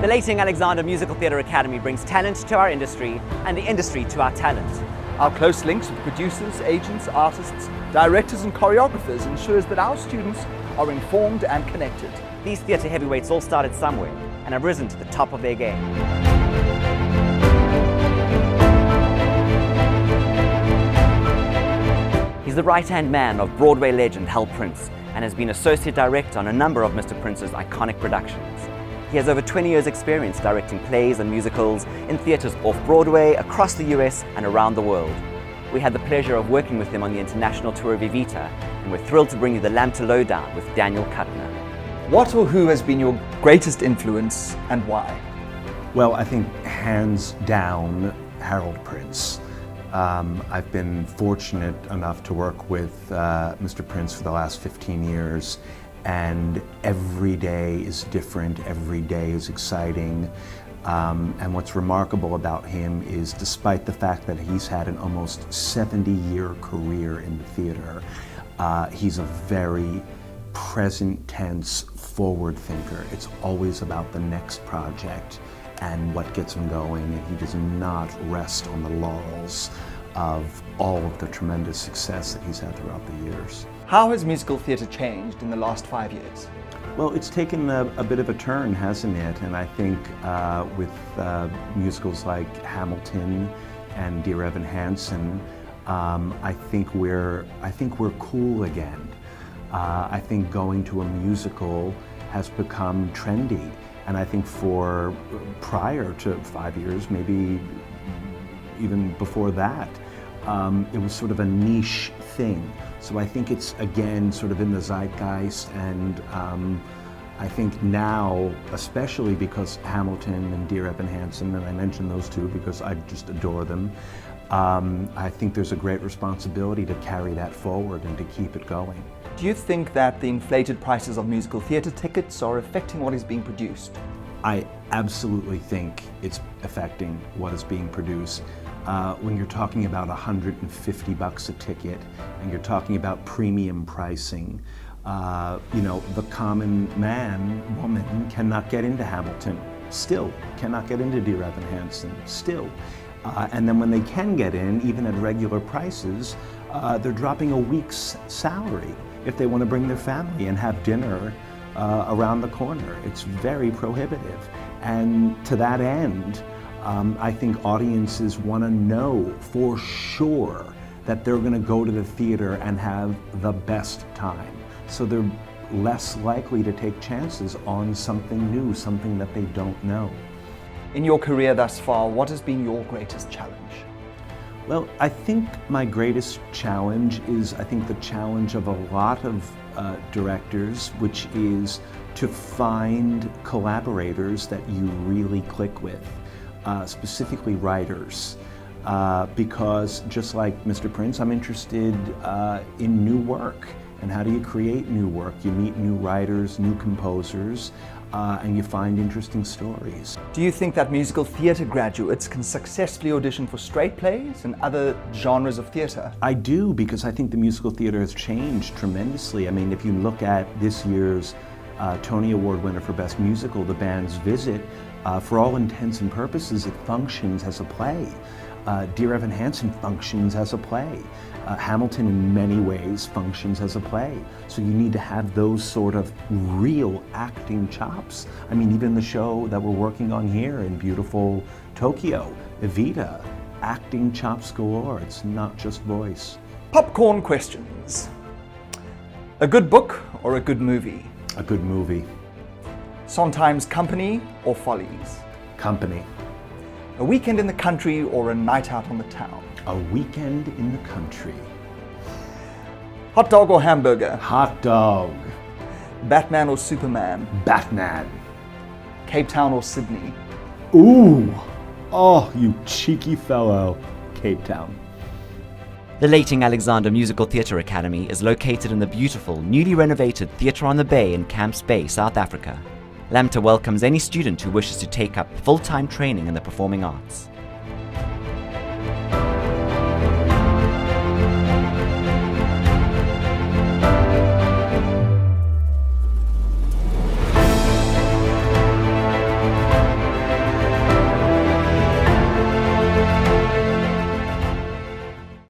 The Luitingh Alexander Musical Theatre Academy brings talent to our industry and the industry to our talent. Our close links with producers, agents, artists, directors and choreographers ensures that our students are informed and connected. These theatre heavyweights all started somewhere and have risen to the top of their game. He's the right-hand man of Broadway legend Hal Prince and has been associate director on a number of Mr. Prince's iconic productions. He has over 20 years' experience directing plays and musicals in theatres off-Broadway, across the US and around the world. We had the pleasure of working with him on the international tour of Evita, and we're thrilled to bring you the LAMTA Lowdown with Daniel Kutner. What or who has been your greatest influence and why? Well, I think hands down, Harold Prince. I've been fortunate enough to work with Mr. Prince for the last 15 years. And every day is different, every day is exciting. And what's remarkable about him is, despite the fact that he's had an almost 70-year career in the theater, he's a very present tense, forward thinker. It's always about the next project and what gets him going, and he does not rest on the laurels of all of the tremendous success that he's had throughout the years. How has musical theatre changed in the last 5 years? Well, it's taken a bit of a turn, hasn't it? And I think with musicals like Hamilton and Dear Evan Hansen, I think we're cool again. I think going to a musical has become trendy, and I think for prior to 5 years, maybe even before that, it was sort of a niche thing. So I think it's, again, sort of in the zeitgeist, and I think now, especially because Hamilton and Dear Evan Hansen, and I mention those two because I just adore them, I think there's a great responsibility to carry that forward and to keep it going. Do you think that the inflated prices of musical theatre tickets are affecting what is being produced? I absolutely think it's affecting what is being produced. When you're talking about $150 a ticket and you're talking about premium pricing, the common man, woman cannot get into Hamilton, still cannot get into Dear Evan Hansen, still. And then when they can get in, even at regular prices, they're dropping a week's salary if they want to bring their family and have dinner around the corner. It's very prohibitive. And to that end, I think audiences want to know for sure that they're going to go to the theater and have the best time. So they're less likely to take chances on something new, something that they don't know. In your career thus far, what has been your greatest challenge? Well, I think my greatest challenge is, the challenge of a lot of directors, which is to find collaborators that you really click with. Specifically writers, because just like Mr. Prince, I'm interested in new work. And how do you create new work? You meet new writers, new composers, and you find interesting stories. Do you think that musical theatre graduates can successfully audition for straight plays and other genres of theatre? I do, because I think the musical theatre has changed tremendously. I mean, if you look at this year's Tony Award winner for Best Musical, The Band's Visit, for all intents and purposes, it functions as a play. Dear Evan Hansen functions as a play. Hamilton, in many ways, functions as a play. So you need to have those sort of real acting chops. I mean, even the show that we're working on here in beautiful Tokyo, Evita, acting chops galore. It's not just voice. Popcorn questions. A good book or a good movie? A good movie. Sondheim's Company or Follies? Company. A weekend in the country or a night out on the town? A weekend in the country. Hot dog or hamburger? Hot dog. Batman or Superman? Batman. Cape Town or Sydney? Ooh. Oh, you cheeky fellow. Cape Town. The Luitingh Alexander Musical Theatre Academy is located in the beautiful, newly renovated Theatre on the Bay in Camps Bay, South Africa. LAMTA welcomes any student who wishes to take up full-time training in the performing arts.